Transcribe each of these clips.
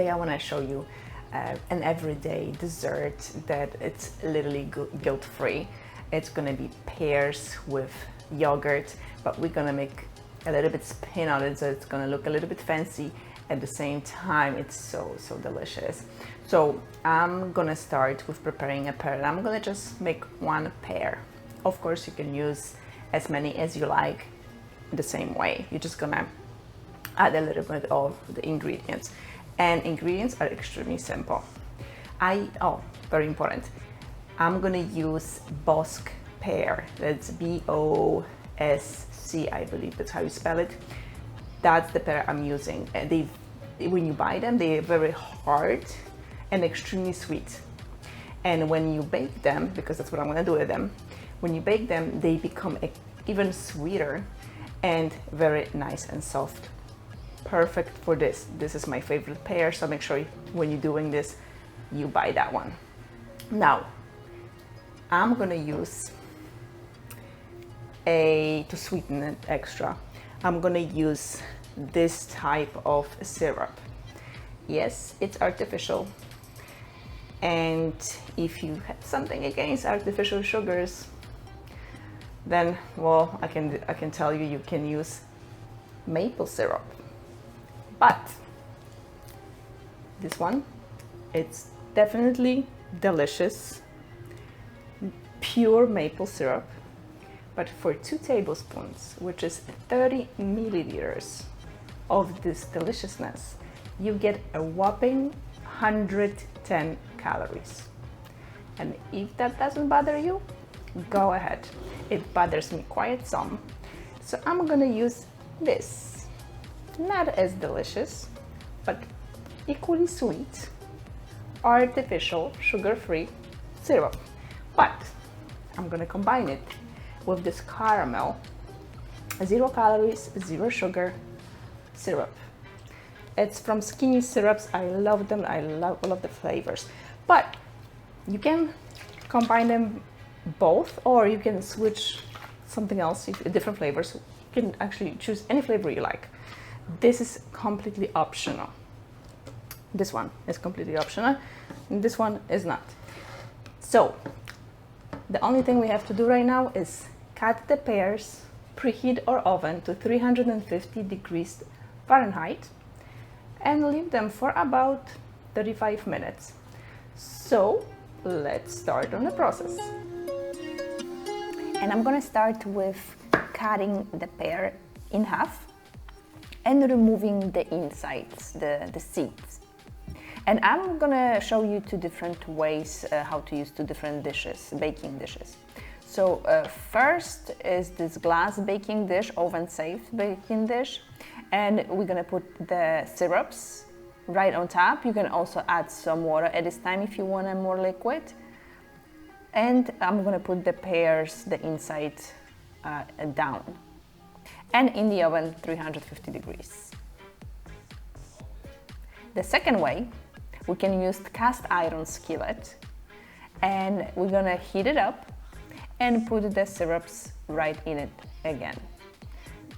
Today I want to show you an everyday dessert that it's literally guilt-free. It's gonna be pears with yogurt, but we're gonna make a little bit spin on it, so it's gonna look a little bit fancy. At the same time, it's so delicious. So I'm gonna start with preparing a pear. I'm gonna just make one pear. Of course, you can use as many as you like the same way. You're just gonna add a little bit of the ingredients, and ingredients are extremely simple. Very important, I'm gonna use bosc pear. That's B-O-S-C, I believe that's how you spell it. That's the pear I'm using. And when you buy them, they're very hard and extremely sweet. And when you bake them, because that's what I'm gonna do with them, when you bake them, they become even sweeter and very nice and soft. Perfect for this. This is my favorite pear, so make sure when you're doing this, you buy that one. Now, I'm gonna use to sweeten it extra, I'm gonna use this type of syrup. Yes, it's artificial, and if you have something against artificial sugars, then, well, I can tell you, you can use maple syrup. But this one, it's definitely delicious, pure maple syrup. But for 2 tablespoons, which is 30 milliliters of this deliciousness, you get a whopping 110 calories. And if that doesn't bother you, go ahead. It bothers me quite some. So I'm gonna use this. Not as delicious, but equally sweet, artificial, sugar-free syrup. But I'm gonna combine it with this caramel, 0 calories, 0 sugar syrup. It's from Skinny Syrups. I love them. I love all of the flavors. But you can combine them both, or you can switch something else, different flavors. You can actually choose any flavor you like. This is completely optional. This one is completely optional, and this one is not. So the only thing we have to do right now is cut the pears, preheat our oven to 350 degrees Fahrenheit, and leave them for about 35 minutes. So let's start on the process. And I'm gonna start with cutting the pear in half and removing the insides, the seeds. And I'm gonna show you 2 different ways how to use 2 different dishes, baking dishes. So first is this glass baking dish, oven-safe baking dish, and we're gonna put the syrups right on top. You can also add some water at this time if you want a more liquid. And I'm gonna put the pears, the inside down, and in the oven 350 degrees. The second way, we can use cast iron skillet, and we're gonna heat it up and put the syrups right in it again.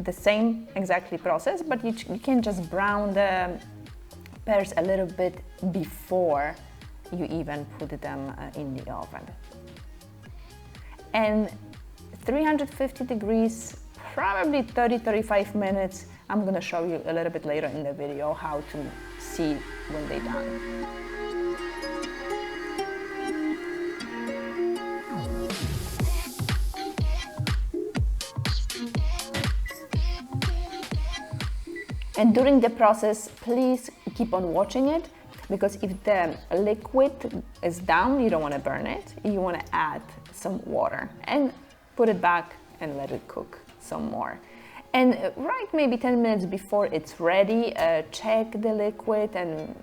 The same exactly process, but you can just brown the pears a little bit before you even put them in the oven. And 350 degrees, probably 30-35 minutes. I'm gonna show you a little bit later in the video how to see when they're done. And during the process, please keep on watching it, because if the liquid is down, you don't want to burn it. You want to add some water and put it back and let it cook some more. And right maybe 10 minutes before it's ready, check the liquid and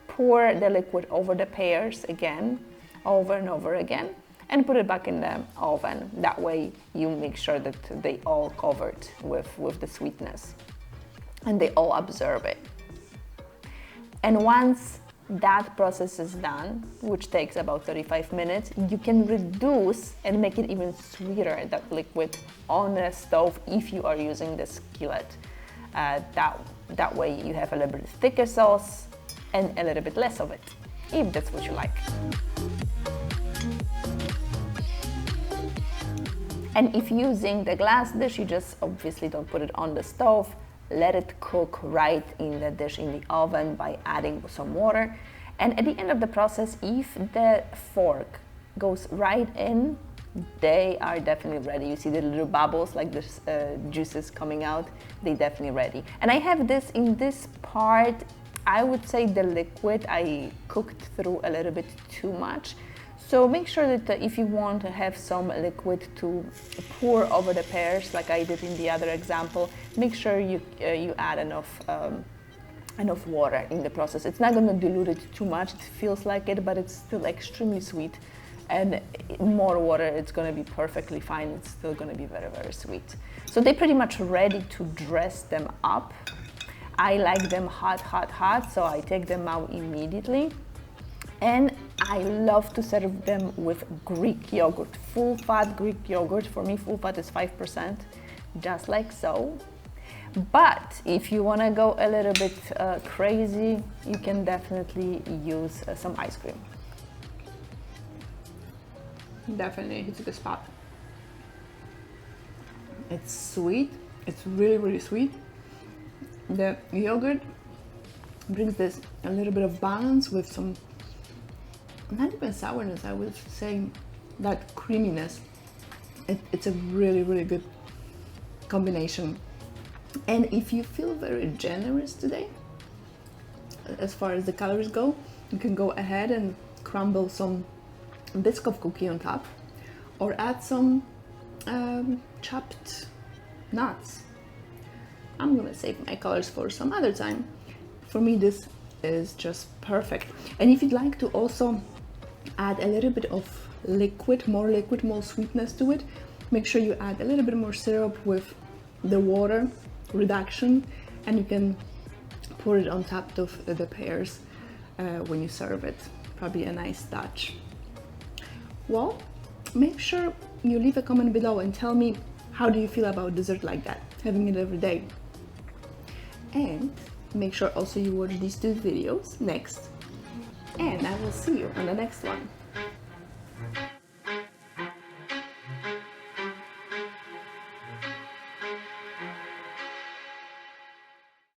pour the liquid over the pears again, over and over again, and put it back in the oven. That way you make sure that they all covered with the sweetness and they all absorb it. And once that process is done, which takes about 35 minutes, you can reduce and make it even sweeter, that liquid, on the stove if you are using the skillet. That way you have a little bit thicker sauce and a little bit less of it, if that's what you like. And if using the glass dish, you just obviously don't put it on the stove. Let it cook right in the dish in the oven by adding some water. And at the end of the process, if the fork goes right in, they are definitely ready. You see the little bubbles, like the juices coming out, they definitely ready. And I have this in this part, I would say the liquid I cooked through a little bit too much. So make sure that if you want to have some liquid to pour over the pears, like I did in the other example, make sure you add enough water in the process. It's not going to dilute it too much. It feels like it, but it's still extremely sweet. And more water, it's going to be perfectly fine. It's still going to be very, very sweet. So they're pretty much ready to dress them up. I like them hot, hot, hot, so I take them out immediately. And I love to serve them with Greek yogurt, full fat Greek yogurt. For me, full fat is 5%, just like so. But if you want to go a little bit crazy, you can definitely use some ice cream. Definitely hits the spot. It's sweet. It's really, really sweet. The yogurt brings this a little bit of balance with some, not even sourness, I would say that creaminess. It's a really, really good combination. And if you feel very generous today, as far as the calories go, you can go ahead and crumble some biscuit cookie on top, or add some chopped nuts. I'm gonna save my colors for some other time. For me, this is just perfect. And if you'd like to also add a little bit of liquid, more sweetness to it, make sure you add a little bit more syrup with the water reduction, and you can pour it on top of the pears when you serve it. Probably a nice touch. Well, make sure you leave a comment below and tell me, how do you feel about dessert like that, having it every day? And make sure also you watch these two videos next, and I will see you on the next one.